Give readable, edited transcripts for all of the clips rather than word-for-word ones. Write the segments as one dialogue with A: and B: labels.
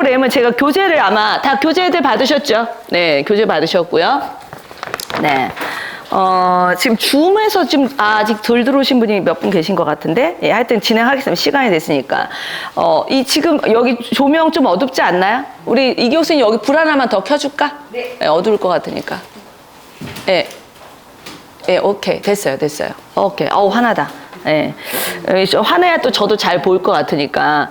A: 프로그램은 제가 교재를 아마 다 교재들 받으셨죠? 네, 교재 받으셨고요. 네. 지금 줌에서 지금 아직 덜 들어오신 분이 몇 분 계신 것 같은데, 예, 하여튼 진행하겠습니다. 시간이 됐으니까. 지금 여기 조명 좀 어둡지 않나요? 우리 이 교수님 여기 불 하나만 더 켜줄까? 네. 네, 어두울 것 같으니까. 예. 예, 오케이. 됐어요. 오케이. 화나다. 예. 화내야 또 저도 잘 보일 것 같으니까.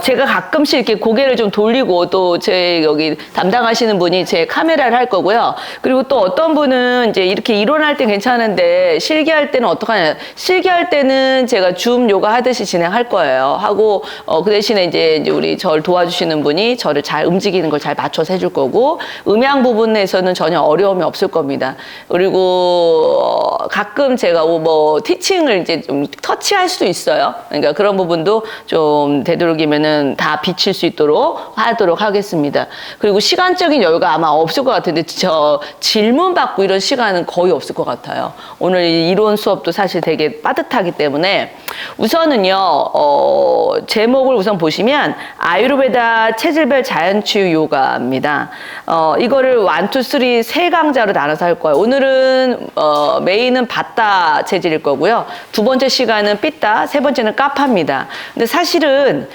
A: 제가 가끔씩 이렇게 고개를 좀 돌리고 또 제 여기 담당하시는 분이 제 카메라를 할 거고요. 그리고 또 어떤 분은 이제 이렇게 일어날 때 괜찮은데 실기할 때는 어떡하냐. 실기할 때는 제가 줌 요가 하듯이 진행할 거예요. 하고, 그 대신에 이제 우리 저를 도와주시는 분이 저를 잘 움직이는 걸 잘 맞춰서 해줄 거고, 음향 부분에서는 전혀 어려움이 없을 겁니다. 그리고, 가끔 제가 뭐 티칭을 이제 좀 터치할 수도 있어요. 그러니까 그런 부분도 좀 되도록이면은 다 비칠 수 있도록 하도록 하겠습니다. 그리고 시간적인 여유가 아마 없을 것 같은데 저 질문 받고 이런 시간은 거의 없을 것 같아요. 오늘 이론 수업도 사실 되게 빠듯하기 때문에 우선은요, 제목을 우선 보시면 아유르베다 체질별 자연치유 요가입니다. 이거를 1, 2, 3 세 강좌로 나눠서 할 거예요. 오늘은 메인은 바타 체질일 거고요. 두 번째 시간은 삐따, 세 번째는 까파입니다. 근데 사실은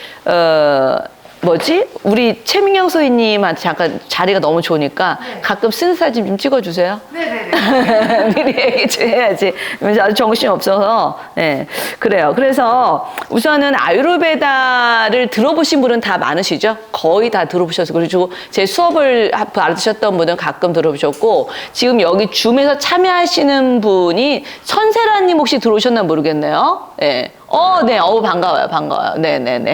A: 우리 최민경 선생님한테 잠깐 자리가 너무 좋으니까 네. 가끔 쓰는 사진 좀 찍어주세요. 네네네. 미리 얘기 좀 해야지. 아주 정신이 없어서. 네. 그래요. 그래서 우선은 아유르베다를 들어보신 분은 다 많으시죠? 거의 다 들어보셨어요. 그리고 제 수업을 받으셨던 분은 가끔 들어보셨고, 지금 여기 줌에서 참여하시는 분이 천세라님 혹시 들어오셨나 모르겠네요. 네. 네. 반가워요. 네네네.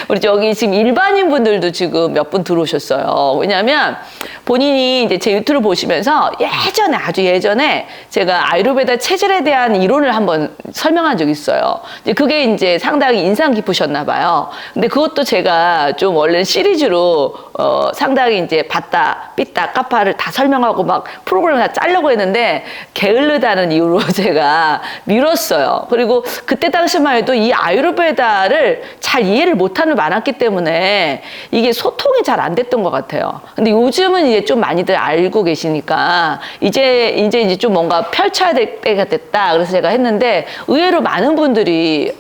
A: 우리 저기 지금 일반인 분들도 지금 몇 분 들어오셨어요. 왜냐면 본인이 이제 제 유튜브를 보시면서 아주 예전에 제가 아유르베다 체질에 대한 이론을 한번 설명한 적이 있어요. 그게 이제 상당히 인상 깊으셨나 봐요. 근데 그것도 제가 좀 원래 시리즈로 상당히 이제 바따, 삐따, 까파를 다 설명하고 막 프로그램을 다 짜려고 했는데 게을르다는 이유로 제가 미뤘어요. 그리고 그때 당시만 해도 이 아유르베다를 잘 이해를 못하는 많았기 때문에 이게 소통이 잘 안 됐던 것 같아요. 근데 요즘은 이제 좀 많이들 알고 계시니까 이제 좀 뭔가 펼쳐야 될 때가 됐다. 그래서 제가 했는데 의외로 많은 분들이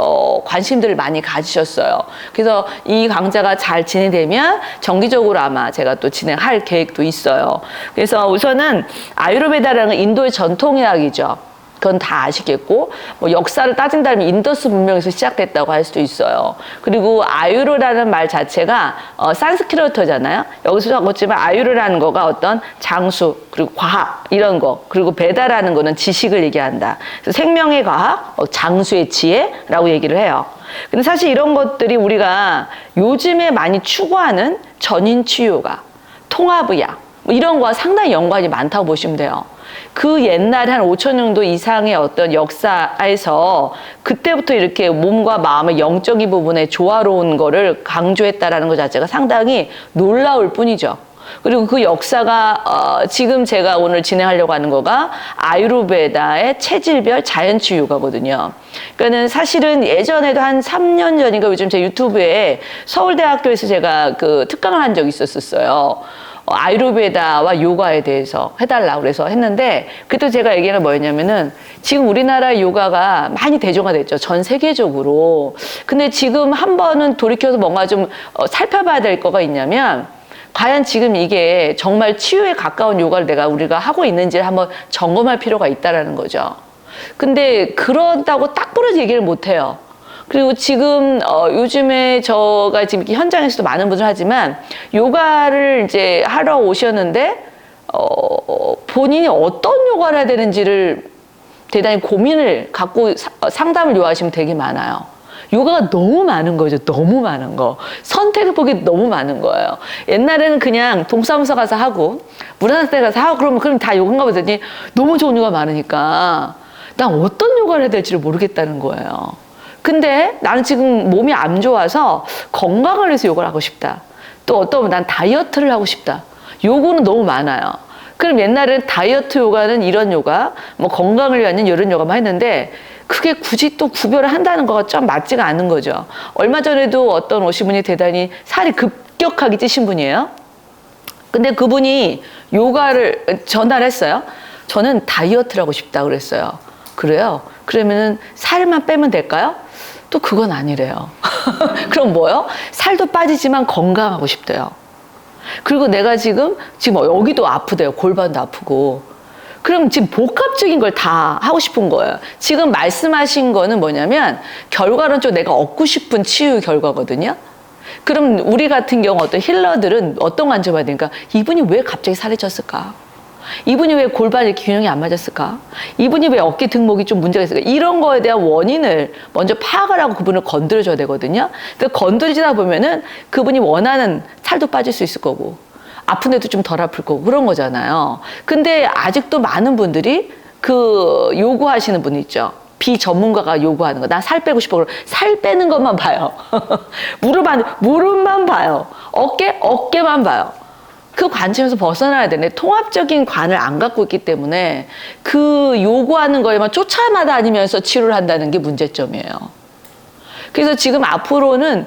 A: 관심들을 많이 가지셨어요. 그래서 이 강좌가 잘 진행되면 정기적으로 아마 제가 또 진행할 계획도 있어요. 그래서 우선은 아유르베다라는 건 인도의 전통의학이죠. 그건 다 아시겠고, 뭐 역사를 따진다면 인더스 문명에서 시작됐다고 할 수도 있어요. 그리고 아유르라는 말 자체가 산스크리트잖아요. 여기서 적었지만 아유르라는 거가 어떤 장수, 그리고 과학 이런 거, 그리고 베다라는 거는 지식을 얘기한다. 그래서 생명의 과학, 장수의 지혜라고 얘기를 해요. 근데 사실 이런 것들이 우리가 요즘에 많이 추구하는 전인 치유가, 통합의학 이런 거와 상당히 연관이 많다고 보시면 돼요. 그 옛날에 한 5,000년도 이상의 어떤 역사에서 그때부터 이렇게 몸과 마음의 영적인 부분에 조화로운 거를 강조했다라는 것 자체가 상당히 놀라울 뿐이죠. 그리고 그 역사가 지금 제가 오늘 진행하려고 하는 거가 아유르베다의 체질별 자연치유 요가거든요. 그러니까는 사실은 예전에도 한 3년 전인가 요즘 제 유튜브에 서울대학교에서 제가 그 특강을 한 적이 있었어요. 아유르베다와 요가에 대해서 해달라고 그래서 했는데, 그때 제가 얘기한 건 뭐였냐면은 지금 우리나라 요가가 많이 대중화됐죠. 전 세계적으로. 근데 지금 한 번은 돌이켜서 뭔가 좀 살펴봐야 될 거가 있냐면, 과연 지금 이게 정말 치유에 가까운 요가를 우리가 하고 있는지를 한번 점검할 필요가 있다라는 거죠. 근데 그런다고 딱 부러지 얘기를 못 해요. 그리고 지금 요즘에 제가 지금 현장에서도 많은 분들 하지만 요가를 이제 하러 오셨는데 본인이 어떤 요가를 해야 되는지를 대단히 고민을 갖고 상담을 요하시면 되게 많아요. 요가가 너무 많은 거죠. 너무 많은 거. 선택의 폭이 너무 많은 거예요. 옛날에는 그냥 동사무소 가서 하고 문화센터 가서 하고 그럼 다 요가인가 보더니 너무 좋은 요가 많으니까 난 어떤 요가를 해야 될지를 모르겠다는 거예요. 근데 나는 지금 몸이 안 좋아서 건강을 위해서 요가를 하고 싶다. 또 어떤 분은 난 다이어트를 하고 싶다. 요거는 너무 많아요. 그럼 옛날에는 다이어트 요가는 이런 요가, 뭐 건강을 위한 이런 요가만 했는데 그게 굳이 또 구별을 한다는 거가 좀 맞지가 않는 거죠. 얼마 전에도 어떤 오신 분이 대단히 살이 급격하게 찌신 분이에요. 근데 그분이 요가를 전화했어요. 저는 다이어트를 하고 싶다 그랬어요. 그래요? 그러면은 살만 빼면 될까요? 또 그건 아니래요. 그럼 뭐요? 살도 빠지지만 건강하고 싶대요. 그리고 내가 지금 여기도 아프대요. 골반도 아프고. 그럼 지금 복합적인 걸 다 하고 싶은 거예요. 지금 말씀하신 거는 뭐냐면 결과론적으로 내가 얻고 싶은 치유 결과거든요. 그럼 우리 같은 경우 어떤 힐러들은 어떤 관점을 봐야 되니까 이분이 왜 갑자기 살이 쪘을까? 이분이 왜 골반이 균형이 안 맞았을까? 이분이 왜 어깨 등목이 좀 문제가 있을까? 이런 거에 대한 원인을 먼저 파악을 하고 그분을 건드려줘야 되거든요. 그러니까 건드리다 보면은 그분이 원하는 살도 빠질 수 있을 거고 아픈 데도 좀 덜 아플 거고 그런 거잖아요. 근데 아직도 많은 분들이 그 요구하시는 분 있죠. 비전문가가 요구하는 거. 나 살 빼고 싶어. 살 빼는 것만 봐요. 무릎만 봐요. 어깨만 봐요. 그 관점에서 벗어나야 되네. 통합적인 관을 안 갖고 있기 때문에 그 요구하는 거에만 쫓아다니면서 치료를 한다는 게 문제점이에요. 그래서 지금 앞으로는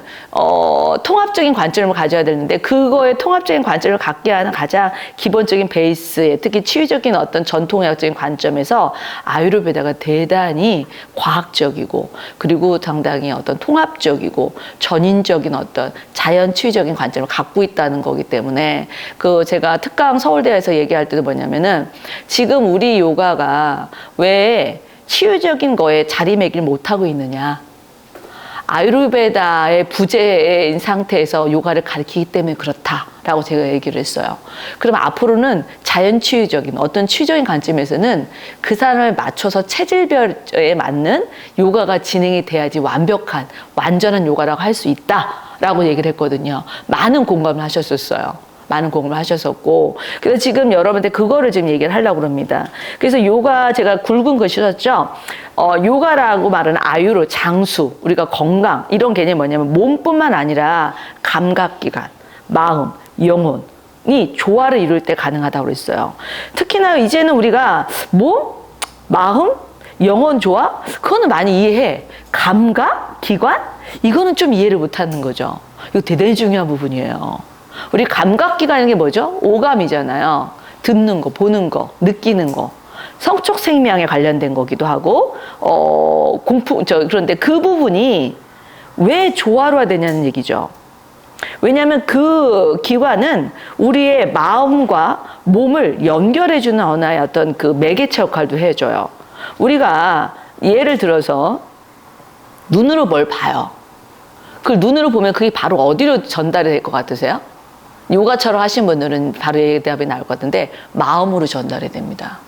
A: 통합적인 관점을 가져야 되는데 그거에 통합적인 관점을 갖게 하는 가장 기본적인 베이스에 특히 치유적인 어떤 전통의학적인 관점에서 아유르베다가 대단히 과학적이고 그리고 상당히 어떤 통합적이고 전인적인 어떤 자연 치유적인 관점을 갖고 있다는 거기 때문에 그 제가 특강 서울대에서 얘기할 때도 뭐냐면은 지금 우리 요가가 왜 치유적인 거에 자리매김을 못하고 있느냐. 아유르베다의 부재인 상태에서 요가를 가르치기 때문에 그렇다라고 제가 얘기를 했어요. 그러면 앞으로는 자연치유적인 어떤 치유적인 관점에서는 그 사람을 맞춰서 체질별에 맞는 요가가 진행이 돼야지 완벽한 완전한 요가라고 할 수 있다라고 얘기를 했거든요. 많은 공감을 하셨었어요. 많은 공부를 하셨었고 그래서 지금 여러분들 그거를 지금 얘기를 하려고 합니다. 그래서 요가 제가 굵은 글씨 썼죠. 요가라고 말하는 아유로 장수 우리가 건강 이런 개념이 뭐냐면 몸뿐만 아니라 감각기관, 마음, 영혼이 조화를 이룰 때 가능하다고 그랬어요. 특히나 이제는 우리가 몸, 마음, 영혼 조화 그거는 많이 이해해. 감각, 기관 이거는 좀 이해를 못하는 거죠. 이거 대단히 중요한 부분이에요. 우리 감각기관이 게 뭐죠? 오감이잖아요. 듣는 거, 보는 거, 느끼는 거. 성적 생명에 관련된 거기도 하고, 그런데 그 부분이 왜 조화로워야 되냐는 얘기죠. 왜냐하면 그 기관은 우리의 마음과 몸을 연결해주는 하나의 어떤 그 매개체 역할도 해줘요. 우리가 예를 들어서 눈으로 뭘 봐요. 그걸 눈으로 보면 그게 바로 어디로 전달이 될 것 같으세요? 요가처럼 하신 분들은 바로 대답이 나올 것 같은데 마음으로 전달이 됩니다.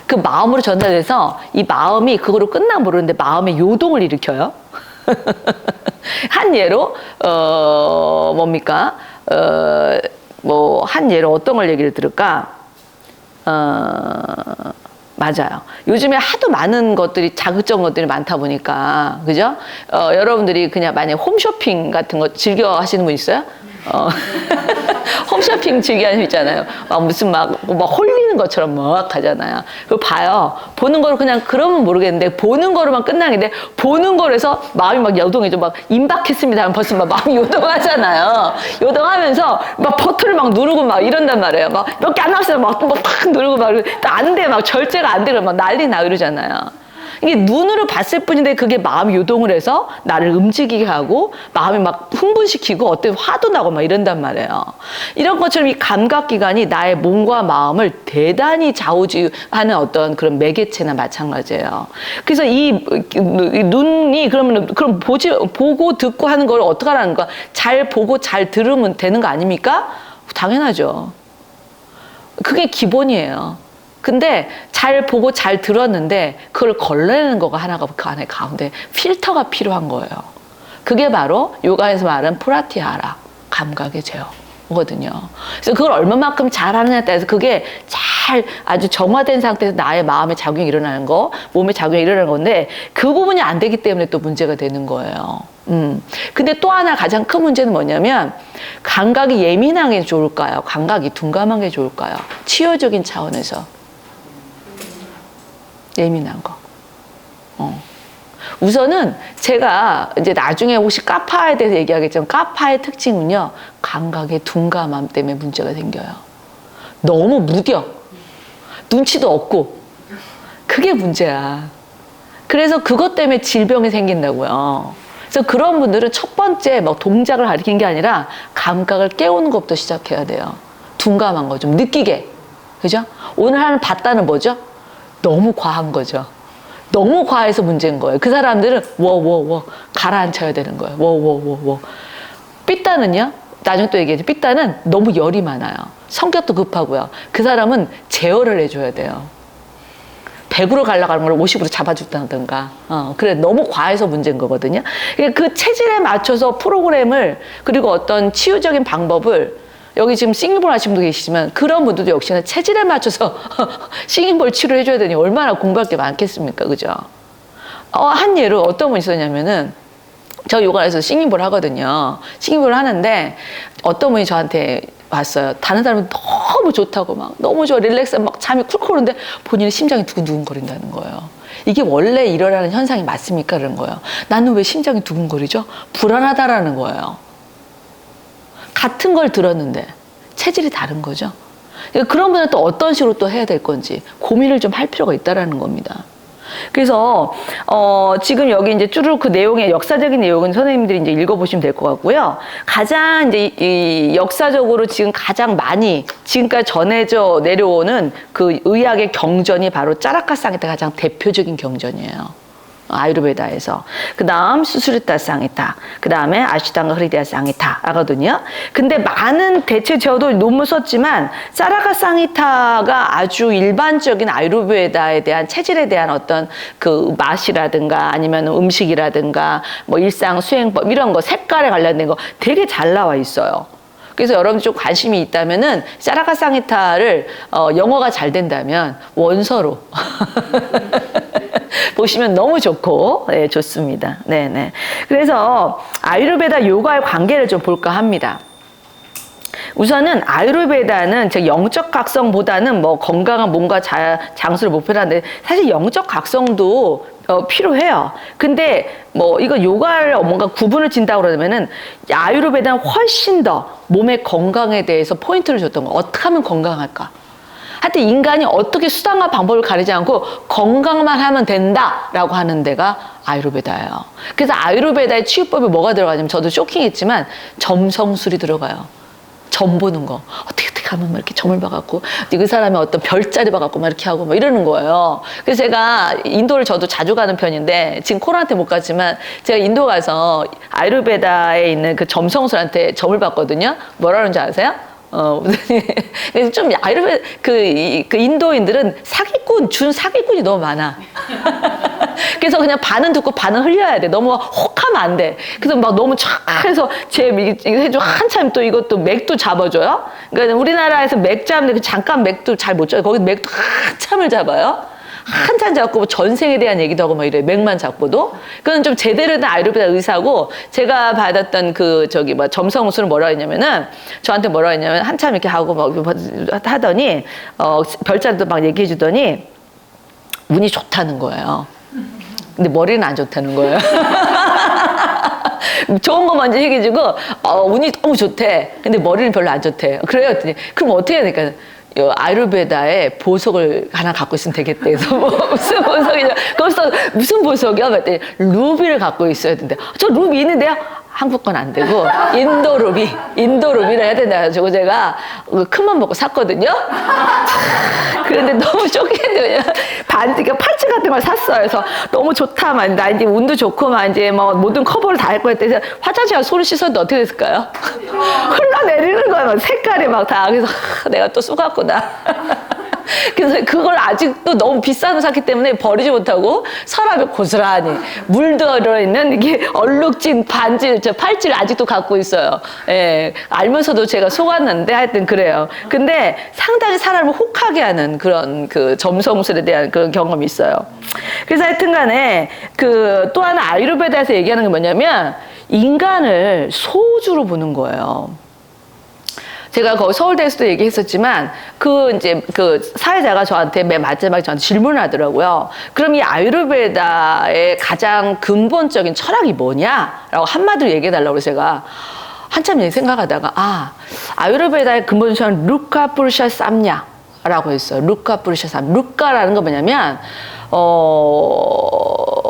A: 그 마음으로 전달돼서 이 마음이 그거로 끝나 모르는데 마음의 요동을 일으켜요. 한 예로 뭡니까? 한 예로 어떤 걸 얘기를 들을까? 맞아요. 요즘에 하도 많은 것들이 자극적인 것들이 많다 보니까 그죠? 여러분들이 그냥 만약에 홈쇼핑 같은 거 즐겨 하시는 분 있어요? 홈쇼핑 즐기하는 분 있잖아요. 막 무슨 막 홀리는 것처럼 막 하잖아요. 그거 봐요. 보는 거로 그냥 그러면 모르겠는데 보는 거로만 끝나는데 보는 거로 해서 마음이 막 요동해져. 막 임박했습니다 하면 벌써 막 마음이 요동하잖아요. 요동하면서 막 버튼을 막 누르고 막 이런단 말이에요. 막 몇 개 안 나왔어요. 막 누르고 막 안 돼. 막 절제가 안 되고 막 난리 나고 이러잖아요. 이게 눈으로 봤을 뿐인데 그게 마음이 요동을 해서 나를 움직이게 하고 마음이 막 흥분시키고 어때 화도 나고 막 이런단 말이에요. 이런 것처럼 이 감각기관이 나의 몸과 마음을 대단히 좌우지하는 어떤 그런 매개체나 마찬가지예요. 그래서 이 눈이 그럼 보고 듣고 하는 걸 어떻게 하라는 거야? 잘 보고 잘 들으면 되는 거 아닙니까? 당연하죠. 그게 기본이에요. 근데 잘 보고 잘 들었는데 그걸 걸러내는 거가 하나가 그 안에 가운데 필터가 필요한 거예요. 그게 바로 요가에서 말하는 프라티하라, 감각의 제어거든요. 그래서 그걸 얼마만큼 잘하느냐에 따라서 그게 잘 아주 정화된 상태에서 나의 마음의 작용이 일어나는 거, 몸의 작용이 일어나는 건데 그 부분이 안 되기 때문에 또 문제가 되는 거예요. 근데 또 하나 가장 큰 문제는 뭐냐면 감각이 예민한 게 좋을까요? 감각이 둔감한 게 좋을까요? 치유적인 차원에서. 예민한 거. 우선은 제가 이제 나중에 혹시 까파에 대해서 얘기하겠지만 까파의 특징은요. 감각의 둔감함 때문에 문제가 생겨요. 너무 무뎌. 눈치도 없고. 그게 문제야. 그래서 그것 때문에 질병이 생긴다고요. 그래서 그런 분들은 첫 번째 막 동작을 가리킨 게 아니라 감각을 깨우는 것부터 시작해야 돼요. 둔감한 거 좀 느끼게. 그죠? 오늘 하는 봤다는 뭐죠? 너무 과한 거죠. 너무 과해서 문제인 거예요. 그 사람들은 워워워 가라앉혀야 되는 거예요. 워워워워. 삐따는요? 나중에 또 얘기하지. 삐따는 너무 열이 많아요. 성격도 급하고요. 그 사람은 제어를 해줘야 돼요. 100으로 가려고 하는 걸 50으로 잡아준다든가. 그래, 너무 과해서 문제인 거거든요. 그 체질에 맞춰서 프로그램을, 그리고 어떤 치유적인 방법을, 여기 지금 싱잉볼 하시는 분도 계시지만, 그런 분들도 역시나 체질에 맞춰서 싱잉볼 치료를 해줘야 되니 얼마나 공부할 게 많겠습니까? 그죠? 한 예로 어떤 분이 있었냐면은, 저 요가에서 싱잉볼 하거든요. 싱잉볼 하는데, 어떤 분이 저한테 왔어요. 다른 사람은 너무 좋다고 막 너무 좋아 릴렉스 막 잠이 쿨쿨 오는데 본인의 심장이 두근두근거린다는 거예요. 이게 원래 일어나는 현상이 맞습니까? 그런 거예요. 나는 왜 심장이 두근거리죠? 불안하다라는 거예요. 같은 걸 들었는데 체질이 다른 거죠. 그런 분은 또 어떤 식으로 또 해야 될 건지 고민을 좀 할 필요가 있다라는 겁니다. 그래서 지금 여기 이제 쭈르륵 그 내용의 역사적인 내용은 선생님들이 이제 읽어보시면 될 것 같고요. 가장 이제 이 역사적으로 지금 가장 많이 지금까지 전해져 내려오는 그 의학의 경전이 바로 짜라카 상히타 가장 대표적인 경전이에요. 아유르베다에서. 그 다음 수스르타 상히타, 그 다음에 아시탄가 흐리디아 상히타거든요. 근데 많은 대체 저도 논문 썼지만 짜라카 상히타가 아주 일반적인 아유르베다에 대한 체질에 대한 어떤 그 맛이라든가 아니면 음식이라든가 뭐 일상 수행법 이런 거 색깔에 관련된 거 되게 잘 나와 있어요. 그래서 여러분 좀 관심이 있다면은 짜라카 상히타를 영어가 잘 된다면 원서로 보시면 너무 좋고, 네, 좋습니다. 네네. 그래서 아유르베다 요가의 관계를 좀 볼까 합니다. 우선은 아유르베다는 즉 영적 각성보다는 뭐 건강한 몸과 장수를 목표로 하는데 사실 영적 각성도 필요해요. 근데 뭐 이거 요가를 뭔가 구분을 진다고 그러면은 아유르베다는 훨씬 더 몸의 건강에 대해서 포인트를 줬던 거. 어떻게 하면 건강할까? 하여튼 인간이 어떻게 수단과 방법을 가리지 않고 건강만 하면 된다라고 하는 데가 아유르베다예요. 그래서 아유르베다의 치유법에 뭐가 들어가냐면 저도 쇼킹했지만 점성술이 들어가요. 점 보는 거. 어떻게 하면 막 이렇게 점을 봐갖고 그 사람이 어떤 별자리 봐갖고 막 이렇게 하고 막 이러는 거예요. 그래서 제가 인도를 저도 자주 가는 편인데 지금 코로나 때 못 갔지만 제가 인도 가서 아유르베다에 있는 그 점성술한테 점을 봤거든요. 뭐라는 줄 아세요? 그래서 좀 아유르베다 그 인도인들은 준 사기꾼이 너무 많아. 그래서 그냥 반은 듣고 반은 흘려야 돼. 너무 혹하면 안 돼. 그래서 막 너무 촥 해서 해줘 한참 또 이것도 맥도 잡아줘요. 그러니까 우리나라에서 맥 잡는데 잠깐 맥도 잘 못 잡아요. 거기 맥도 한참을 잡아요. 한참 잡고 뭐 전생에 대한 얘기도 하고 막 이래. 맥만 잡고도. 그건 좀 제대로 된 아유르베다 의사고 제가 받았던 그 점성술은 뭐라 했냐면은 저한테 뭐라 했냐면 한참 이렇게 하고 막 하더니 별자리도 막 얘기해 주더니 운이 좋다는 거예요. 근데 머리는 안 좋다는 거예요. 좋은 거 먼저 얘기해주고 운이 너무 좋대. 근데 머리는 별로 안 좋대. 그래요. 그럼 어떻게 해야 될까? 아유르베다에 보석을 하나 갖고 있으면 되겠대. 그래서 무슨 보석이냐? 거기서 무슨 보석이야? 그랬더니 루비를 갖고 있어야 된대. 저 루비 있는데요? 한국 건 안 되고 인도 루비를 해야 된다 가지고 제가 큰맘 먹고 샀거든요. 그런데 너무 쇼킹했는데 그러니까 팔찌 같은 걸 샀어요. 그래서 너무 좋다. 나 이제 운도 좋고 이제 뭐 모든 커버를 다 할 거야. 그래서 화장실 가서 손을 씻었는데 어떻게 됐을까요? 흘러내리는 거예요. 색깔이 막 다. 그래서 내가 또 쏘갔구나. 그래서 그걸 아직도 너무 비싼 거 샀기 때문에 버리지 못하고 서랍에 고스란히 물 들어있는 이게 얼룩진 팔찌를 아직도 갖고 있어요. 예, 알면서도 제가 속았는데 하여튼 그래요. 근데 상당히 사람을 혹하게 하는 그런 그 점성술에 대한 그런 경험이 있어요. 그래서 하여튼 간에 또 하나 아유르베다에서 얘기하는 게 뭐냐면 인간을 소주로 보는 거예요. 제가 거기 서울대에서도 얘기했었지만 이제 사회자가 저한테 맨 마지막에 저한테 질문을 하더라고요. 그럼 이 아유르베다의 가장 근본적인 철학이 뭐냐라고 한마디로 얘기해달라고 그래서 제가 한참 생각하다가 아유르베다의 근본적인 철학은 루카 푸르샤 쌈냐라고 했어요. 루카 푸르샤 쌈. 루카라는 건 뭐냐면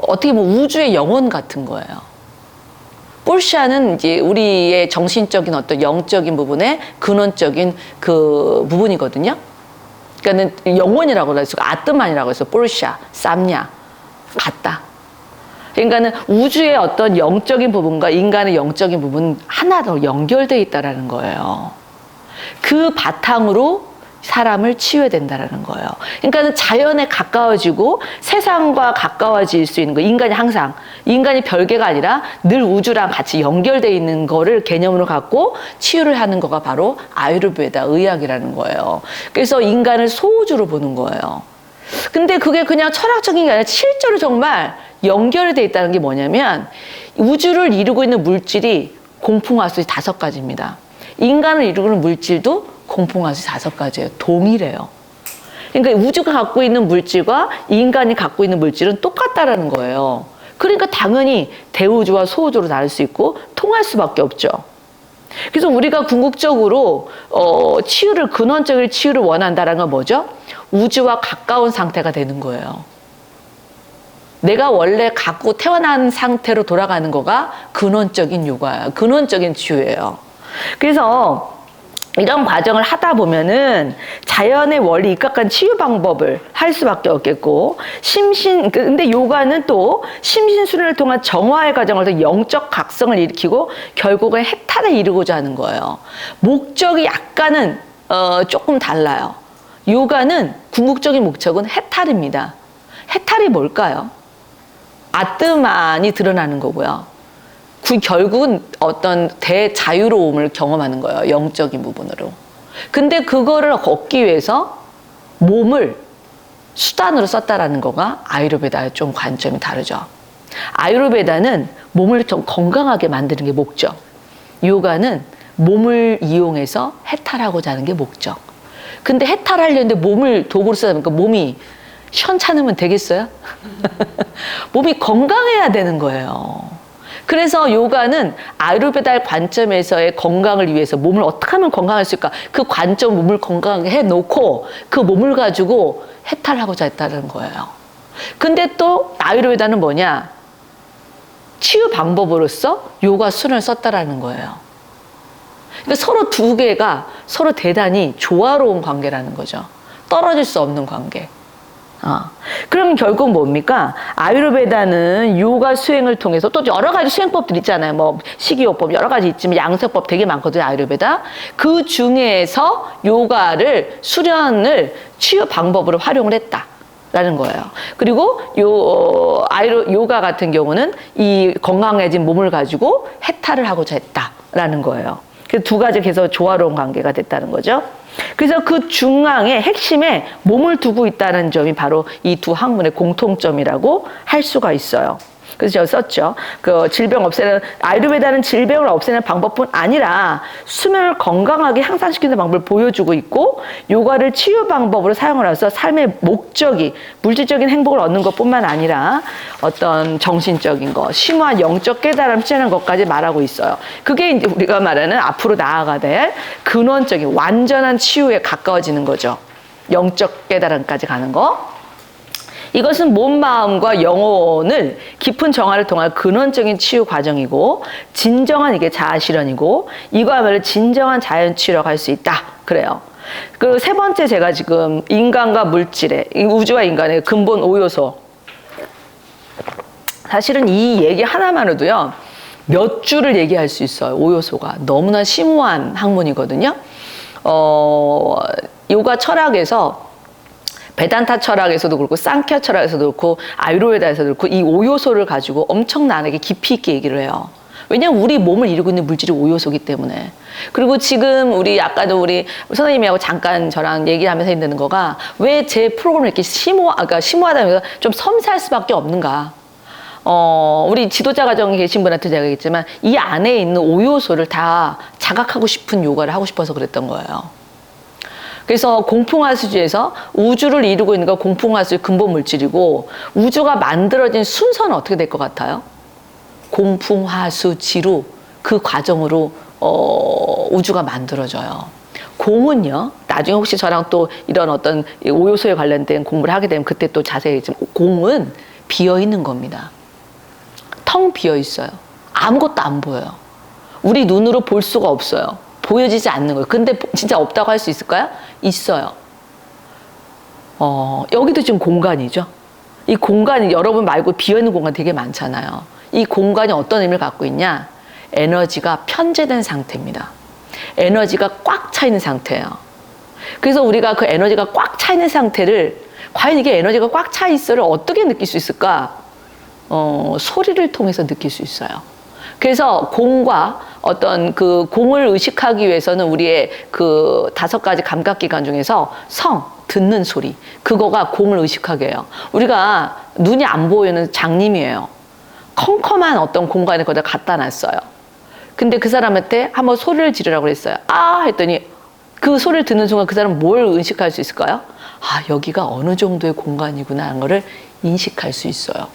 A: 어떻게 보면 우주의 영혼 같은 거예요. 푸르샤는 이제 우리의 정신적인 어떤 영적인 부분의 근원적인 그 부분이거든요. 그러니까는 영혼이라고 그래서 아트만이라고 해서 푸르샤, 쌈냐 같다. 그러니까는 우주의 어떤 영적인 부분과 인간의 영적인 부분은 하나로 연결되어 있다라는 거예요. 그 바탕으로 사람을 치유해야 된다라는 거예요. 그러니까 자연에 가까워지고 세상과 가까워질 수 있는 거. 인간이 항상 인간이 별개가 아니라 늘 우주랑 같이 연결되어 있는 거를 개념으로 갖고 치유를 하는 거가 바로 아유르베다 의학이라는 거예요. 그래서 인간을 소우주로 보는 거예요. 근데 그게 그냥 철학적인 게 아니라 실제로 정말 연결이 돼 있다는 게 뭐냐면 우주를 이루고 있는 물질이 공풍화수 5가지입니다. 인간을 이루는 물질도 공풍화수 5가지예요. 동일해요. 그러니까 우주가 갖고 있는 물질과 인간이 갖고 있는 물질은 똑같다라는 거예요. 그러니까 당연히 대우주와 소우주로 나눌 수 있고 통할 수밖에 없죠. 그래서 우리가 궁극적으로 치유를 근원적인 치유를 원한다는 건 뭐죠? 우주와 가까운 상태가 되는 거예요. 내가 원래 갖고 태어난 상태로 돌아가는 거가 근원적인 요가예요. 근원적인 치유예요. 그래서 이런 과정을 하다 보면은 자연의 원리 입각한 치유 방법을 할 수밖에 없겠고 근데 요가는 또 심신순환을 통한 정화의 과정을 통해 영적 각성을 일으키고 결국은 해탈을 이루고자 하는 거예요. 목적이 약간은 조금 달라요. 요가는 궁극적인 목적은 해탈입니다. 해탈이 뭘까요? 아트만이 드러나는 거고요. 결국은 어떤 대자유로움을 경험하는 거예요. 영적인 부분으로. 근데 그거를 얻기 위해서 몸을 수단으로 썼다라는 거가 아유르베다의 좀 관점이 다르죠. 아유르베다는 몸을 좀 건강하게 만드는 게 목적. 요가는 몸을 이용해서 해탈하고자 하는 게 목적. 근데 해탈하려는데 몸을 도구로 쓰다 보니까 몸이 시원찮으면 되겠어요? 몸이 건강해야 되는 거예요. 그래서 요가는 아유르베다의 관점에서의 건강을 위해서 몸을 어떻게 하면 건강할 수 있을까? 그 관점 몸을 건강하게 해놓고 그 몸을 가지고 해탈하고자 했다는 거예요. 근데 또 아유르베다는 뭐냐? 치유 방법으로서 요가 순을 썼다라는 거예요. 그러니까 서로 두 개가 서로 대단히 조화로운 관계라는 거죠. 떨어질 수 없는 관계. 그럼 결국 뭡니까? 아유르베다는 요가 수행을 통해서 또 여러 가지 수행법들 있잖아요. 뭐 식이요법 여러 가지 있지만 양세법 되게 많거든요. 아유르베다. 그 중에서 요가를 수련을 치유 방법으로 활용을 했다라는 거예요. 그리고 요가 같은 경우는 이 건강해진 몸을 가지고 해탈을 하고자 했다라는 거예요. 그 두 가지 계속 조화로운 관계가 됐다는 거죠. 그래서 그 중앙에 핵심에 몸을 두고 있다는 점이 바로 이 두 학문의 공통점이라고 할 수가 있어요. 그래서 제가 썼죠. 아유르베다는 질병을 없애는 방법뿐 아니라 수면을 건강하게 향상시키는 방법을 보여주고 있고, 요가를 치유 방법으로 사용을 해서 삶의 목적이 물질적인 행복을 얻는 것뿐만 아니라 어떤 정신적인 것, 심오한 영적 깨달음을 취하는 것까지 말하고 있어요. 그게 이제 우리가 말하는 앞으로 나아가야 될 근원적인 완전한 치유에 가까워지는 거죠. 영적 깨달음까지 가는 거. 이것은 몸, 마음과 영혼을 깊은 정화를 통한 근원적인 치유 과정이고, 진정한 이게 자아 실현이고, 이거야말로 진정한 자연 치유라고 할 수 있다. 그래요. 그리고 세 번째, 제가 지금 인간과 물질의, 우주와 인간의 근본 5요소. 사실은 이 얘기 하나만으로도요, 몇 줄을 얘기할 수 있어요. 5요소가. 너무나 심오한 학문이거든요. 요가 철학에서 베단타 철학에서도 그렇고 상ಖ್야 철학에서도 그렇고 아유르베다에서도 그렇고 이 5요소를 가지고 엄청나게 깊이 있게 얘기를 해요. 왜냐하면 우리 몸을 이루고 있는 물질이 5요소이기 때문에. 그리고 지금 아까도 우리 선생님하고 잠깐 저랑 얘기하면서 있는 거가 왜 제 프로그램을 이렇게 심오하다면서 좀 섬세할 수밖에 없는가. 우리 지도자 과정에 계신 분한테 제가 얘기했지만 이 안에 있는 5요소를 다 자각하고 싶은 요가를 하고 싶어서 그랬던 거예요. 그래서 공풍화수지에서 우주를 이루고 있는 거 공풍화수의 근본 물질이고 우주가 만들어진 순서는 어떻게 될 것 같아요? 공풍화수지로 그 과정으로 우주가 만들어져요. 공은요, 나중에 혹시 저랑 또 이런 어떤 5요소에 관련된 공부를 하게 되면 그때 또 자세히 얘기했지만 공은 비어 있는 겁니다. 텅 비어 있어요. 아무것도 안 보여요. 우리 눈으로 볼 수가 없어요. 보여지지 않는 거예요. 근데 진짜 없다고 할 수 있을까요? 있어요. 여기도 지금 공간이죠. 이 공간이 여러분 말고 비어있는 공간 되게 많잖아요. 이 공간이 어떤 의미를 갖고 있냐? 에너지가 편재된 상태입니다. 에너지가 꽉 차 있는 상태예요. 그래서 우리가 그 에너지가 꽉 차 있는 상태를 과연 이게 에너지가 꽉 차 있어를 어떻게 느낄 수 있을까? 소리를 통해서 느낄 수 있어요. 그래서 공과 어떤 그 공을 의식하기 위해서는 우리의 그 5가지 감각기관 중에서 성, 듣는 소리, 그거가 공을 의식하게 해요. 우리가 눈이 안 보이는 장님이에요. 컴컴한 어떤 공간에 거기다 갖다 놨어요. 근데 그 사람한테 한번 소리를 지르라고 그랬어요. 아! 했더니 그 소리를 듣는 순간 그 사람은 뭘 의식할 수 있을까요? 아, 여기가 어느 정도의 공간이구나 하는 거를 인식할 수 있어요.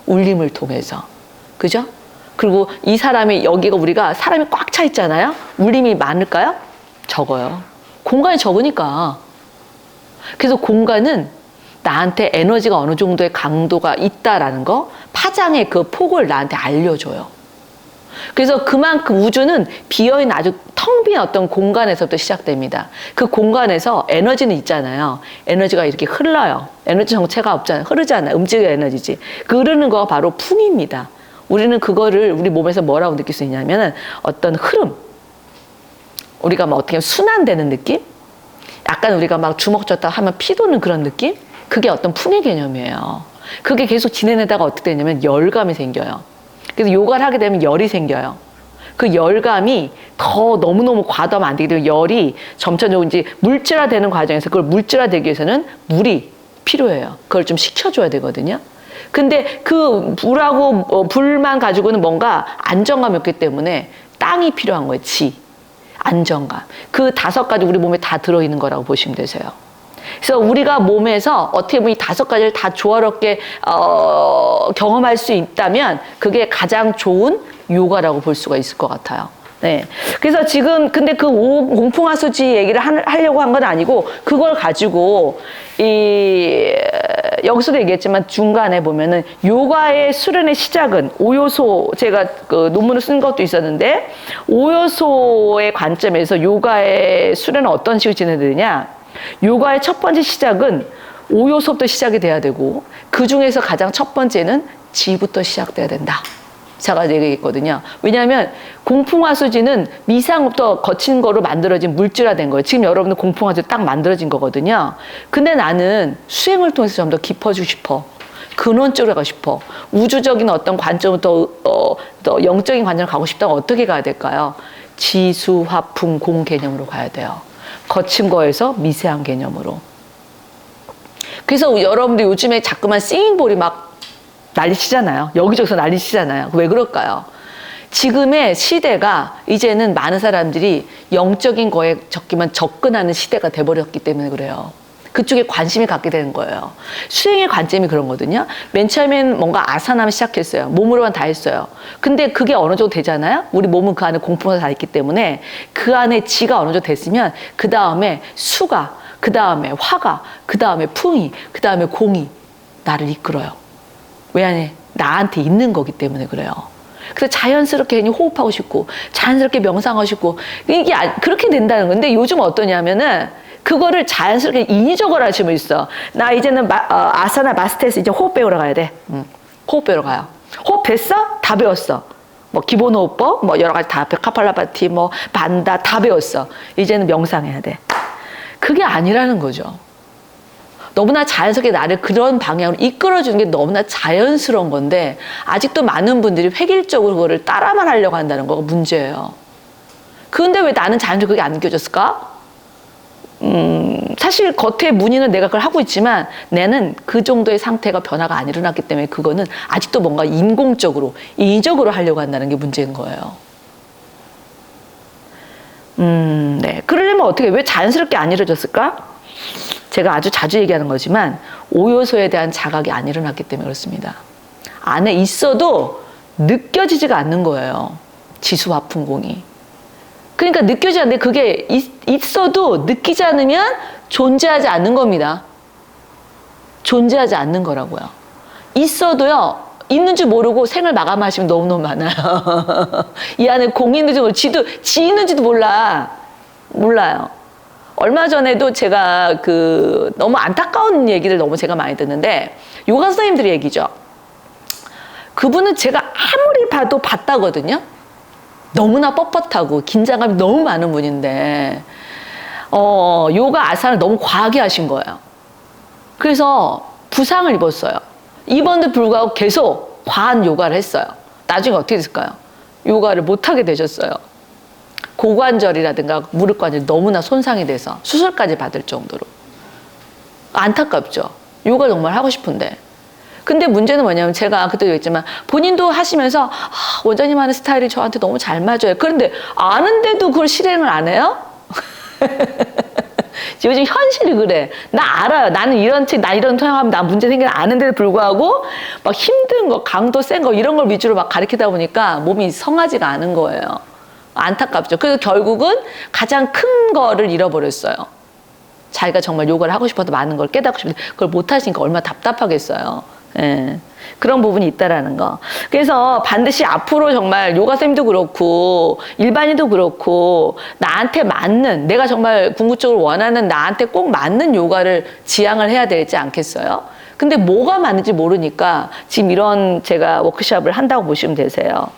A: 울림을 통해서. 그죠? 그리고 이 사람이 여기가 우리가 사람이 꽉 차 있잖아요. 울림이 많을까요? 적어요. 공간이 적으니까. 그래서 공간은 나한테 에너지가 어느 정도의 강도가 있다라는 거, 파장의 그 폭을 나한테 알려줘요. 그래서 그만큼 우주는 비어있는 아주 텅 빈 어떤 공간에서부터 시작됩니다. 그 공간에서 에너지는 있잖아요. 에너지가 이렇게 흘러요. 에너지 정체가 없잖아요. 흐르잖아요. 움직여 에너지지. 그 흐르는 거가 바로 풍입니다. 우리는 그거를 우리 몸에서 뭐라고 느낄 수 있냐면은 어떤 흐름. 우리가 막 어떻게 순환되는 느낌? 약간 우리가 막 주먹 쥐었다 하면 피 도는 그런 느낌? 그게 어떤 풍의 개념이에요. 그게 계속 지내다가 어떻게 되냐면 열감이 생겨요. 그래서 요가를 하게 되면 열이 생겨요. 그 열감이 더 너무너무 과도하면 안 되기 때문에 열이 점차적으로 이제 물질화되는 과정에서 그걸 물질화되기 위해서는 물이 필요해요. 그걸 좀 식혀줘야 되거든요. 근데 그 불하고 불만 가지고는 뭔가 안정감이 없기 때문에 땅이 필요한 거예요. 지, 안정감. 그 5가지 우리 몸에 다 들어있는 거라고 보시면 되세요. 그래서 우리가 몸에서 어떻게 보면 이 5가지를 다 조화롭게 경험할 수 있다면 그게 가장 좋은 요가라고 볼 수가 있을 것 같아요. 네. 그래서 지금 근데 그 공풍화수지 얘기를 하려고 한 건 아니고 그걸 가지고 여기서도 얘기했지만 중간에 보면은 요가의 수련의 시작은 5요소 제가 그 논문을 쓴 것도 있었는데 5요소의 관점에서 요가의 수련은 어떤 식으로 진행되느냐? 요가의 첫 번째 시작은 5요소부터 시작이 돼야 되고 그 중에서 가장 첫 번째는 지부터 시작돼야 된다. 제가 얘기했거든요. 왜냐하면 공풍화수지는 미상부터 거친 거로 만들어진 물질화된 거예요. 지금 여러분들 공풍화수지 딱 만들어진 거거든요. 근데 나는 수행을 통해서 좀 더 깊어지고 싶어. 근원적으로 가고 싶어. 우주적인 어떤 관점부터 더 영적인 관점으로 가고 싶다면 어떻게 가야 될까요? 지수, 화풍, 공 개념으로 가야 돼요. 거친 거에서 미세한 개념으로. 그래서 여러분들 요즘에 자꾸만 싱잉볼이 막 난리치잖아요. 여기저기서 난리치잖아요. 왜 그럴까요? 지금의 시대가 이제는 많은 사람들이 영적인 거에 접근하는 시대가 돼버렸기 때문에 그래요. 그쪽에 관심이 갖게 되는 거예요. 수행의 관점이 그런 거거든요. 맨 처음엔 뭔가 아사나만 시작했어요. 몸으로만 다 했어요. 근데 그게 어느 정도 되잖아요. 우리 몸은 그 안에 공풍이 다 있기 때문에 그 안에 지가 어느 정도 됐으면 그 다음에 수가, 그 다음에 화가, 그 다음에 풍이, 그 다음에 공이 나를 이끌어요. 왜 안에 나한테 있는 거기 때문에 그래요. 그래서 자연스럽게 괜히 호흡하고 싶고 자연스럽게 명상하고 싶고 이게 그렇게 된다는 건데 요즘 어떠냐면은 그거를 자연스럽게 인위적으로 하시면 있어. 나 이제는 아사나 마스터에서 이제 호흡 배우러 가야 돼. 호흡 배우러 가요. 호흡 됐어? 다 배웠어. 뭐 기본 호흡법, 뭐 여러 가지 다 카팔라바티, 뭐 반다 다 배웠어. 이제는 명상해야 돼. 그게 아니라는 거죠. 너무나 자연스럽게 나를 그런 방향으로 이끌어주는 게 너무나 자연스러운 건데 아직도 많은 분들이 획일적으로 그거를 따라만 하려고 한다는 거가 문제예요. 그런데 왜 나는 자연스럽게 그게 안 느껴졌을까? 사실 겉에 무늬는 내가 그걸 하고 있지만 내는 그 정도의 상태가 변화가 안 일어났기 때문에 그거는 아직도 뭔가 인공적으로, 인위적으로 하려고 한다는 게 문제인 거예요. 네. 그러려면 어떻게, 왜 자연스럽게 안 이루어졌을까? 제가 아주 자주 얘기하는 거지만 5요소에 대한 자각이 안 일어났기 때문에 그렇습니다. 안에 있어도 느껴지지가 않는 거예요. 지수와 풍공이. 그러니까 느껴지지 않는데 그게 있어도 느끼지 않으면 존재하지 않는 겁니다. 존재하지 않는 거라고요. 있어도요, 있는 줄 모르고 생을 마감하시면 너무너무 많아요. 이 안에 공이 있는지 모르고 지 있는지도 몰라요. 얼마 전에도 제가 너무 안타까운 얘기를 너무 제가 많이 듣는데, 요가 선생님들의 얘기죠. 그분은 제가 아무리 봐도 봤다거든요. 너무나 뻣뻣하고 긴장감이 너무 많은 분인데, 요가 아산을 너무 과하게 하신 거예요. 그래서 부상을 입었어요. 입었는데 불구하고 계속 과한 요가를 했어요. 나중에 어떻게 됐을까요? 요가를 못하게 되셨어요. 고관절이라든가 무릎관절이 너무나 손상이 돼서 수술까지 받을 정도로. 안타깝죠. 요가 정말 하고 싶은데. 근데 문제는 뭐냐면 제가 그때도 얘기했지만 본인도 하시면서 원장님 하는 스타일이 저한테 너무 잘 맞아요. 그런데 아는데도 그걸 실행을 안 해요? 요즘 현실이 그래. 나 알아요. 나는 나 이런 통역하면 나 문제 생기는 아는데도 불구하고 막 힘든 거, 강도 센 거 이런 걸 위주로 막 가르치다 보니까 몸이 성하지가 않은 거예요. 안타깝죠. 그래서 결국은 가장 큰 거를 잃어버렸어요. 자기가 정말 요가를 하고 싶어도 많은 걸 깨닫고 싶은데 그걸 못 하시니까 얼마나 답답하겠어요. 예. 그런 부분이 있다라는 거. 그래서 반드시 앞으로 정말 요가 쌤도 그렇고 일반인도 그렇고 나한테 맞는, 내가 정말 궁극적으로 원하는 나한테 꼭 맞는 요가를 지향을 해야 되지 않겠어요? 근데 뭐가 맞는지 모르니까 지금 이런 제가 워크숍을 한다고 보시면 되세요.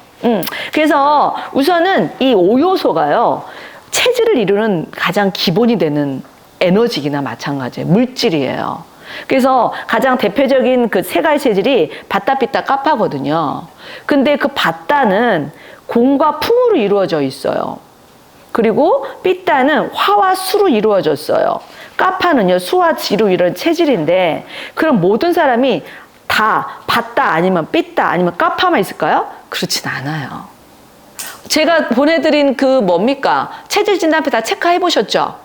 A: 그래서 우선은 이 5요소가요, 체질을 이루는 가장 기본이 되는 에너지기나 마찬가지예요. 물질이에요. 그래서 가장 대표적인 그 세 가지 체질이 바따, 삐따, 까파거든요. 근데 그 바따는 공과 풍으로 이루어져 있어요. 그리고 삐따는 화와 수로 이루어졌어요. 까파는요, 수와 지로 이런 체질인데, 그럼 모든 사람이 다 바따 아니면 삐따 아니면 까파만 있을까요? 그렇진 않아요. 제가 보내드린 뭡니까? 체질 진단표 다 체크해 보셨죠?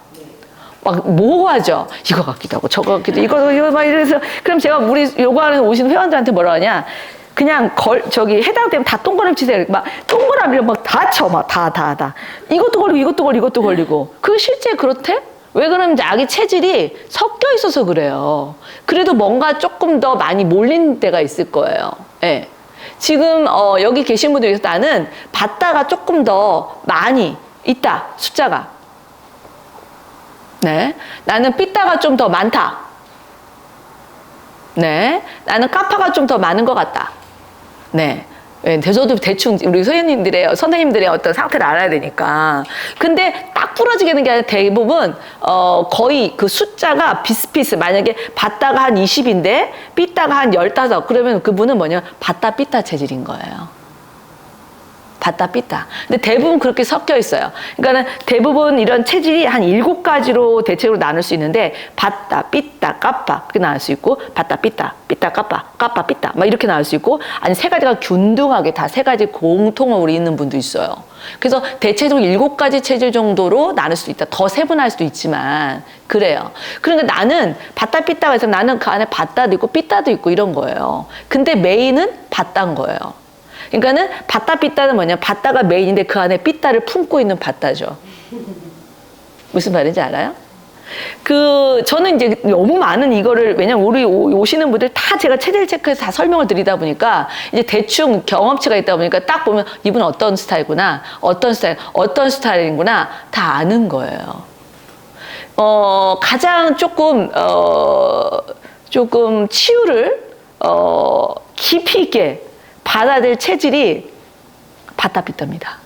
A: 막 모호하죠. 이거 같기도 하고 저거 같기도 하고 이거 막 이래서, 그럼 제가 우리 요가하는 오신 회원들한테 뭐라 하냐, 그냥 해당되면 다 동그라미 치세요. 막 동그라미를 막 다 쳐. 막 다 이것도 걸리고 이것도 걸리고 그게 실제 그렇대? 왜 그러면 자기 체질이 섞여 있어서 그래요. 그래도 뭔가 조금 더 많이 몰린 데가 있을 거예요. 예. 지금 여기 계신 분들 중에서 나는 바따가 조금 더 많이 있다, 숫자가. 네. 나는 삐따가 좀 더 많다. 네. 나는 까파가 좀 더 많은 것 같다. 네. 저도 대충 우리 선생님들의 어떤 상태를 알아야 되니까. 근데 딱 부러지게 되는 게 아니라 대부분 거의 그 숫자가 비슷비슷. 만약에 바따가 한 20인데 삐따가 한 15, 그러면 그분은 뭐냐, 바따 삐따 체질인 거예요. 바따 삐따. 근데 대부분 그렇게 섞여 있어요. 그러니까는 대부분 이런 체질이 한 7가지로 대체로 나눌 수 있는데, 바따, 삐따, 까빠 그렇게 나눌 수 있고, 바따, 삐따, 삐따, 까빠, 까빠, 삐따 막 이렇게 나눌 수 있고, 아니 3가지가 균등하게 다 3가지 공통으로 있는 분도 있어요. 그래서 대체적으로 7가지 체질 정도로 나눌 수 있다. 더 세분할 수도 있지만 그래요. 그러니까 나는 바따, 삐따가 있으면 나는 그 안에 바따도 있고 삐따도 있고 이런 거예요. 근데 메인은 바따인 거예요. 그러니까는 바따 삐따는 뭐냐, 바따가 메인인데 그 안에 삐따를 품고 있는 바따죠. 무슨 말인지 알아요? 저는 이제 너무 많은 이거를, 왜냐면 우리 오시는 분들 다 제가 체질 체크해서 다 설명을 드리다 보니까 이제 대충 경험치가 있다 보니까 딱 보면 이분은 어떤 스타일구나, 어떤 스타일이구나 다 아는 거예요. 가장 조금 치유를 깊이 있게 받아야 될 체질이 바따 삐따입니다.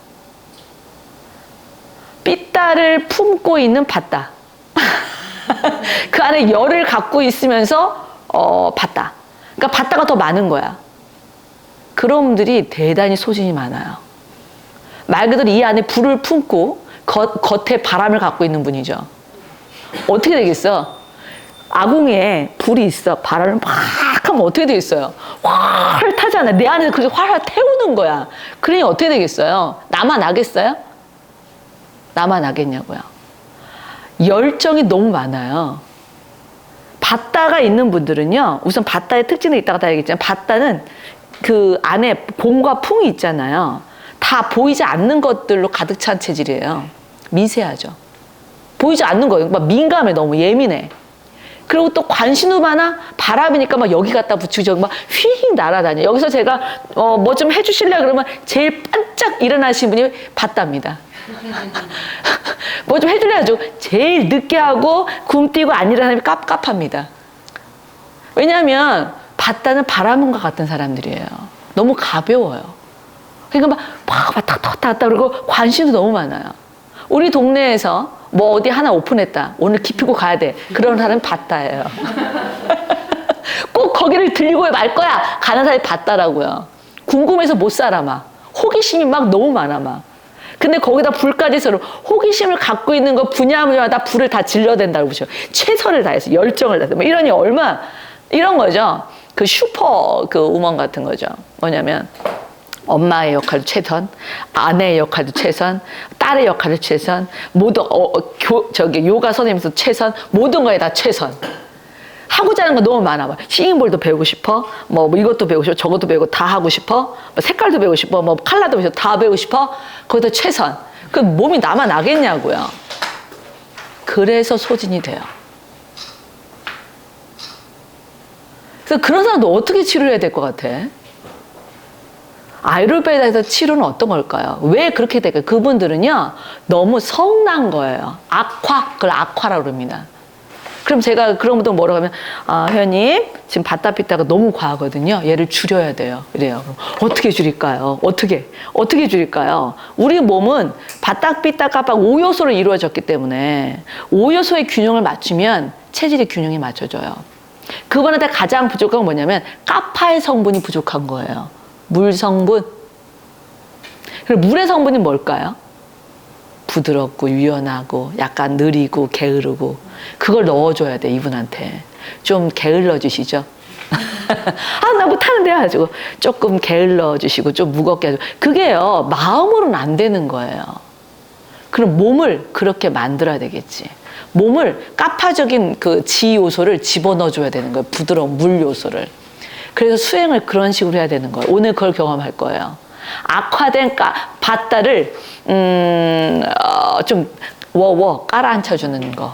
A: 삐따를 품고 있는 바따. 그 안에 열을 갖고 있으면서 바따. 그러니까 바따가 더 많은 거야. 그런 분들이 대단히 소진이 많아요. 말 그대로 이 안에 불을 품고 겉에 바람을 갖고 있는 분이죠. 어떻게 되겠어? 아궁이에 불이 있어. 바람을 막 하면 어떻게 되겠어요? 활 타잖아. 내 안에서 그렇게 활 태우는 거야. 그러니 어떻게 되겠어요? 나만 나겠어요? 나만 나겠냐고요. 열정이 너무 많아요. 바다가 있는 분들은요, 우선 바다의 특징이 있다가 다 얘기했지만, 바다는 그 안에 봄과 풍이 있잖아요. 다 보이지 않는 것들로 가득 찬 체질이에요. 미세하죠. 보이지 않는 거예요. 막 민감해, 너무 예민해. 그리고 또 관심도 많아. 바람이니까 막 여기 갖다 붙이고 저기 막 휙 날아다녀. 여기서 제가 뭐 좀 해주실래 그러면 제일 반짝 일어나신 분이 바다입니다. 뭐 좀 해줄래야죠. 제일 늦게 하고 굶뛰고 안 일어나면 깝깝합니다. 왜냐하면 바다는 바람과 같은 사람들이에요. 너무 가벼워요. 그러니까 막 왔다 갔다 그러고 관심도 너무 많아요. 우리 동네에서 뭐 어디 하나 오픈했다. 오늘 기피고 가야 돼. 그런 사람은 바다예요. 꼭 거기를 들리고 말 거야. 가는 사람이 바다라고요. 궁금해서 못 살아 막. 호기심이 막 너무 많아 막. 근데 거기다 불까지 서로 호기심을 갖고 있는 거 분야마다 불을 다 질러야 된다고 보죠. 최선을 다해서 열정을 다해서 뭐 이러니 이런 거죠. 그 슈퍼 그 우먼 같은 거죠. 뭐냐면 엄마의 역할도 최선, 아내의 역할도 최선, 딸의 역할도 최선, 모든 요가 선생님도 최선, 모든 거에 다 최선. 하고자 하는 거 너무 많아. 막 싱잉볼도 배우고 싶어, 뭐 이것도 배우고 싶어, 저것도 배우고 다 하고 싶어, 뭐 색깔도 배우고 싶어, 뭐 컬러도 배우고 싶어, 다 배우고 싶어. 거기다 최선. 그 몸이 나만 나겠냐고요. 그래서 소진이 돼요. 그래서 그런 사람도 어떻게 치료해야 될 것 같아? 아유르베다에서 치료는 어떤 걸까요? 왜 그렇게 될까요? 그분들은요, 너무 성난 거예요. 그걸 악화라고 그럽니다. 그럼 제가 그런 분들 뭐라고 하면, 회원님, 지금 바다 삐다가 너무 과하거든요. 얘를 줄여야 돼요. 이래요. 그럼 어떻게 줄일까요? 어떻게 줄일까요? 우리 몸은 바닥, 삐딱, 까빡 5요소로 이루어졌기 때문에 5요소의 균형을 맞추면 체질의 균형이 맞춰져요. 그분한테 가장 부족한 건 뭐냐면 까파의 성분이 부족한 거예요. 물 성분. 그리고 물의 성분이 뭘까요? 부드럽고 유연하고 약간 느리고 게으르고 그걸 넣어줘야 돼. 이분한테 좀 게을러 주시죠. 나 못하는데 해가지고 조금 게을러 주시고 좀 무겁게 해주고 그게요 마음으로는 안 되는 거예요. 그럼 몸을 그렇게 만들어야 되겠지. 몸을 까파적인 그 지 요소를 집어넣어줘야 되는 거예요. 부드러운 물 요소를. 그래서 수행을 그런 식으로 해야 되는 거예요. 오늘 그걸 경험할 거예요. 악화된 바다를 좀 깔아앉혀주는 거.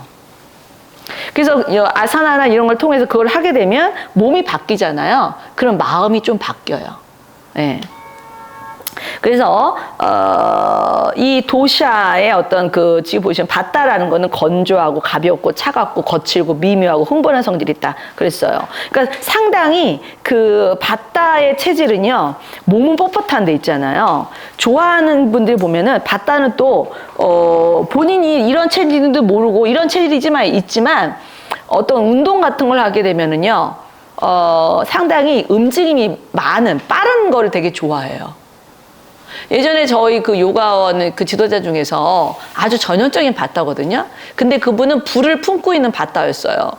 A: 그래서 아사나나 이런 걸 통해서 그걸 하게 되면 몸이 바뀌잖아요. 그럼 마음이 좀 바뀌어요. 네. 그래서 이 도샤의 어떤 지금 보시면 바다라는 거는 건조하고 가볍고 차갑고 거칠고 미묘하고 흥분한 성질이 있다 그랬어요. 그러니까 상당히 그 바다의 체질은요 몸은 뻣뻣한 데 있잖아요. 좋아하는 분들 보면은 바다는 또 본인이 이런 체질인지도 모르고 이런 체질이지만 있지만 어떤 운동 같은 걸 하게 되면은요 상당히 움직임이 많은 빠른 거를 되게 좋아해요. 예전에 저희 그 요가원 그 지도자 중에서 아주 전형적인 바다거든요. 근데 그분은 불을 품고 있는 바다였어요.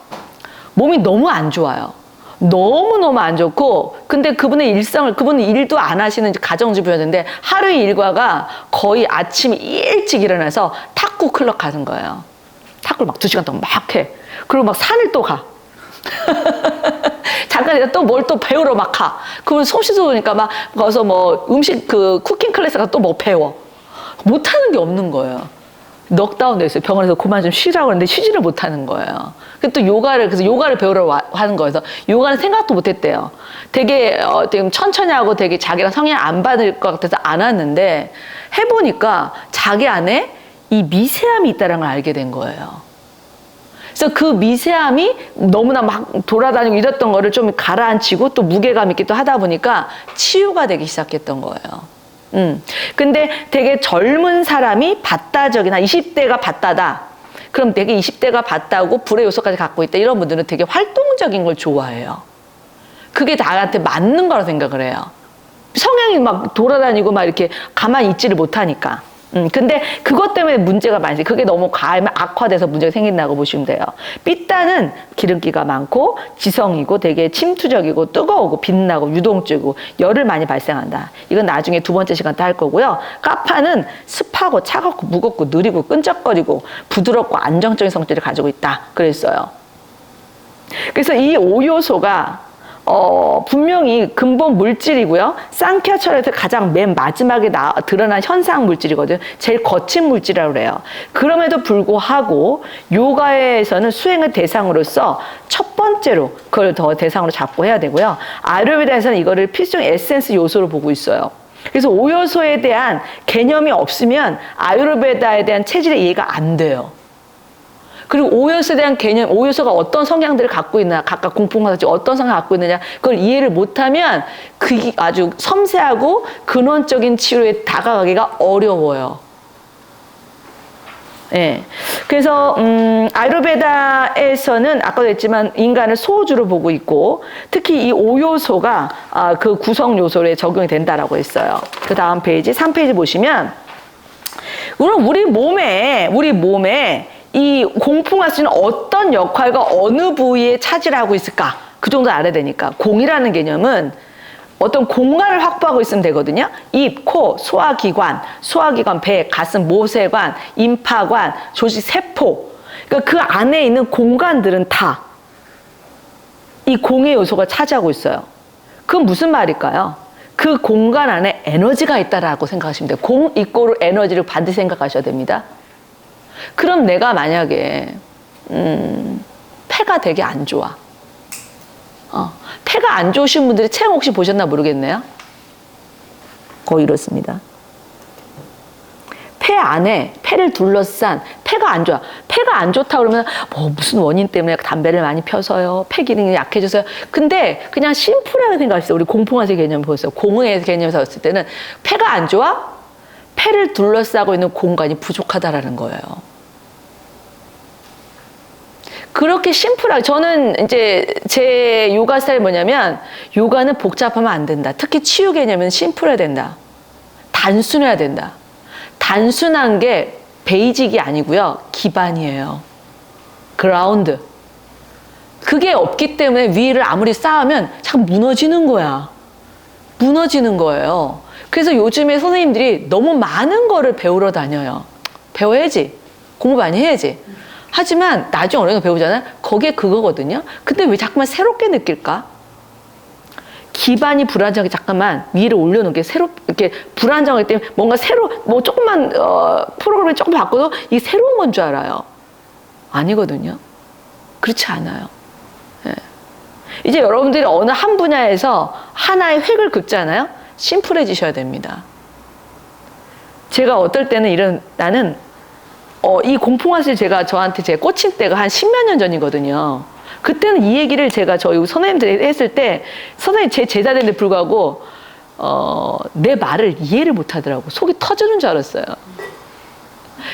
A: 몸이 너무 안 좋아요. 너무너무 안 좋고, 근데 그분은 일도 안 하시는 가정주부였는데 하루의 일과가 거의 아침 일찍 일어나서 탁구 클럽 가는 거예요. 탁구를 막 2시간 동안 막 해. 그리고 막 산을 또 가. 잠깐 또 뭘 또 배우러 막 가. 그러면 손 씻어오니까 막 가서 뭐 음식 쿠킹 클래스 가서 또 뭐 배워. 못하는 게 없는 거예요. 넉다운 됐어요. 병원에서 그만 좀 쉬라고 하는데 쉬지를 못하는 거예요. 그래서 또 그래서 요가를 배우러 하는 거여서 요가는 생각도 못했대요. 되게 천천히 하고 되게 자기랑 성향 안 받을 것 같아서 안 왔는데 해보니까 자기 안에 이 미세함이 있다는 걸 알게 된 거예요. 그래서 그 미세함이 너무나 막 돌아다니고 이랬던 거를 좀 가라앉히고 또 무게감 있게 또 하다 보니까 치유가 되기 시작했던 거예요. 근데 되게 젊은 사람이 바다적이나 20대가 바다다. 그럼 되게 20대가 바다고 불의 요소까지 갖고 있다. 이런 분들은 되게 활동적인 걸 좋아해요. 그게 나한테 맞는 거라고 생각을 해요. 성향이 막 돌아다니고 막 이렇게 가만히 있지를 못하니까. 근데 그것 때문에 문제가 많지. 그게 너무 과하면 악화돼서 문제가 생긴다고 보시면 돼요. 삐따는 기름기가 많고 지성이고 되게 침투적이고 뜨거우고 빛나고 유동적이고 열을 많이 발생한다. 이건 나중에 두 번째 시간 때 할 거고요. 까파는 습하고 차갑고 무겁고 느리고 끈적거리고 부드럽고 안정적인 성질을 가지고 있다. 그랬어요. 그래서 이 5요소가 분명히 근본 물질이고요. 쌍키아 철학에서 가장 맨 마지막에 드러난 현상 물질이거든요. 제일 거친 물질이라고 그래요. 그럼에도 불구하고 요가에서는 수행의 대상으로서 첫 번째로 그걸 더 대상으로 잡고 해야 되고요. 아유르베다에서는 이거를 필수적 에센스 요소로 보고 있어요. 그래서 5요소에 대한 개념이 없으면 아유르베다에 대한 체질의 이해가 안 돼요. 그리고 5요소에 대한 개념, 5요소가 어떤 성향들을 갖고 있나, 각각 공통하듯이 어떤 성향을 갖고 있느냐, 그걸 이해를 못하면 그게 아주 섬세하고 근원적인 치료에 다가가기가 어려워요. 예. 그래서, 아유르베다에서는 아까도 했지만 인간을 소주로 보고 있고, 특히 이 5요소가 그 구성 요소에 적용이 된다라고 했어요. 그 다음 페이지, 3페이지 보시면, 그럼 우리 몸에 이 공풍화수는 어떤 역할과 어느 부위에 차지하고 있을까? 그 정도 알아야 되니까. 공이라는 개념은 어떤 공간을 확보하고 있으면 되거든요. 입, 코, 소화기관, 배, 가슴, 모세관, 임파관, 조직, 세포. 그러니까 그 안에 있는 공간들은 다 이 공의 요소가 차지하고 있어요. 그건 무슨 말일까요? 그 공간 안에 에너지가 있다라고 생각하시면 돼요. 공 이꼬르 에너지를 반드시 생각하셔야 됩니다. 그럼 내가 만약에 폐가 되게 안 좋아. 폐가 안 좋으신 분들이 체형 혹시 보셨나 모르겠네요. 거의 이렇습니다. 폐 안에 폐를 둘러싼 폐가 안 좋아. 폐가 안 좋다 그러면 뭐 무슨 원인 때문에 담배를 많이 펴서요. 폐 기능이 약해져서요. 근데 그냥 심플하게 생각했어요. 우리 공풍화세 개념 보세요. 공의 개념에서 봤을 때는 폐가 안 좋아? 폐를 둘러싸고 있는 공간이 부족하다라는 거예요. 그렇게 심플하게 저는 이제 제 요가 스타일이 뭐냐면 요가는 복잡하면 안 된다. 특히 치유 개념은 심플해야 된다. 단순해야 된다. 단순한 게 베이직이 아니고요. 기반이에요. 그라운드. 그게 없기 때문에 위를 아무리 쌓으면 자꾸 무너지는 거야. 무너지는 거예요. 그래서 요즘에 선생님들이 너무 많은 거를 배우러 다녀요. 배워야지. 공부 많이 해야지. 하지만 나중에 어느 정도 배우잖아요. 거기에 그거거든요. 근데 왜 자꾸만 새롭게 느낄까? 기반이 불안정하게 잠깐만 위를 올려놓은 게 이렇게 불안정하기 때문에 뭔가 뭐 조금만 프로그램을 조금 바꿔도 이게 새로운 건 줄 알아요. 아니거든요. 그렇지 않아요. 예. 이제 여러분들이 어느 한 분야에서 하나의 획을 긋잖아요. 심플해지셔야 됩니다. 제가 어떨 때는 나는 이 공풍화실 저한테 제가 꽂힌 때가 한 10몇 년 전이거든요. 그때는 이 얘기를 제가 저희 선생님들이 했을 때 선생님 제 제자들인데 불구하고 내 말을 이해를 못 하더라고. 속이 터지는 줄 알았어요.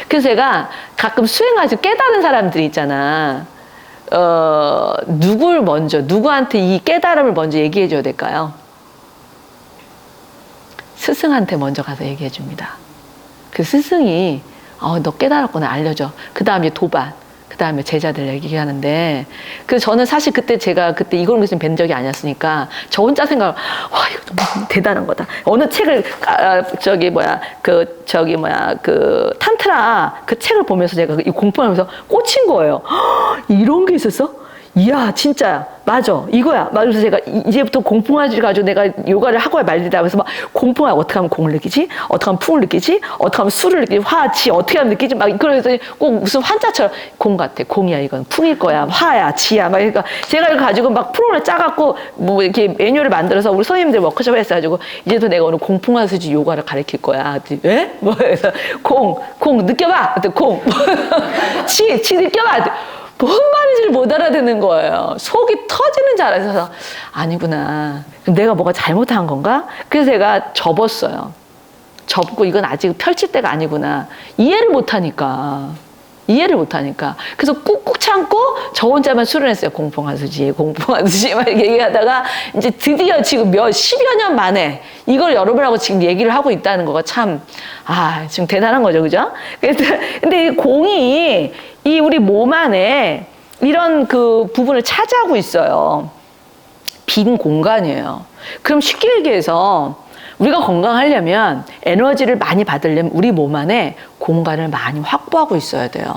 A: 그래서 제가 가끔 수행하시고 깨달은 사람들이 있잖아. 누구한테 이 깨달음을 먼저 얘기해 줘야 될까요? 스승한테 먼저 가서 얘기해 줍니다. 그 스승이 너 깨달았구나 알려줘. 그 다음에 도반, 그 다음에 제자들 얘기하는데 그래서 저는 사실 제가 그때 이걸 무슨 뵌 적이 아니었으니까 저 혼자 와 이거 너무 대단한 거다. 어느 책을 탄트라 그 책을 보면서 제가 이 공부하면서 꽂힌 거예요. 이런 게 있었어? 이야 진짜 맞아 이거야. 그래서 제가 이제부터 공풍화질 가지고 내가 요가를 하고야 말리다 그래서 막 공풍화 어떻게 하면 공을 느끼지? 어떻게 하면 풍을 느끼지? 어떻게 하면 수를 느끼지? 화치 어떻게 하면 느끼지? 막 그래서 꼭 무슨 환자처럼 공 같아. 공이야 이건 풍일 거야. 화야 지야 막 그러니까 제가 이거 가지고 막 프로그램을 짜갖고 뭐 이렇게 매뉴얼을 만들어서 우리 선생님들 워크숍을 했어가지고 이제부터 내가 오늘 공풍화 수지 요가를 가르칠 거야. 에? 뭐 그래서 공 느껴봐. 공 치 느껴봐. 뭔 말인지를 못 알아듣는 거예요. 속이 터지는 줄 알아서 아니구나. 그럼 내가 뭐가 잘못한 건가? 그래서 제가 접었어요. 접고 이건 아직 펼칠 때가 아니구나. 이해를 못 하니까. 이해를 못하니까. 그래서 꾹꾹 참고 저 혼자만 수련했어요. 공포하듯이, 공포하듯이 막 얘기하다가 이제 드디어 지금 10여 년 만에 이걸 여러분하고 지금 얘기를 하고 있다는 거가 참, 지금 대단한 거죠. 그죠? 근데 이 공이 이 우리 몸 안에 이런 그 부분을 차지하고 있어요. 빈 공간이에요. 그럼 쉽게 얘기해서 우리가 건강하려면 에너지를 많이 받으려면 우리 몸 안에 공간을 많이 확보하고 있어야 돼요.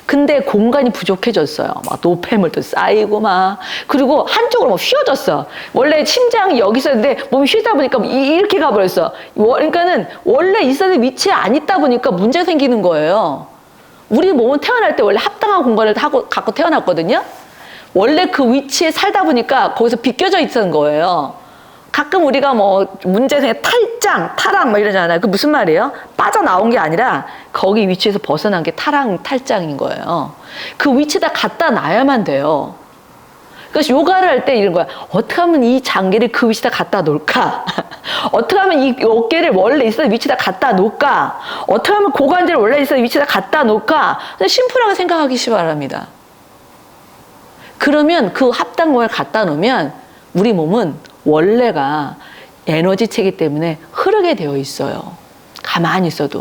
A: 근데 공간이 부족해졌어요. 막 노폐물도 쌓이고 막. 그리고 한쪽으로 막 휘어졌어. 원래 심장이 여기 있었는데 몸이 휘다 보니까 이렇게 가버렸어. 그러니까는 원래 있었는 위치에 안 있다 보니까 문제 생기는 거예요. 우리 몸은 태어날 때 원래 합당한 공간을 갖고 태어났거든요. 원래 그 위치에 살다 보니까 거기서 비껴져 있었던 거예요. 가끔 우리가 뭐 문제 생겨 탈장, 뭐 이러잖아요. 그 무슨 말이에요? 빠져나온 게 아니라 거기 위치에서 벗어난 게 탈장인 거예요. 그 위치에다 갖다 놔야만 돼요. 그래서 요가를 할 때 이런 거야. 어떻게 하면 이 장기를 그 위치에다 갖다 놓을까? 어떻게 하면 이 어깨를 원래 있었던 위치에다 갖다 놓을까? 어떻게 하면 고관절을 원래 있었던 위치에다 갖다 놓을까? 심플하게 생각하기 바랍니다. 그러면 그 합당공을 갖다 놓으면 우리 몸은 원래가 에너지체이기 때문에 흐르게 되어 있어요. 가만히 있어도.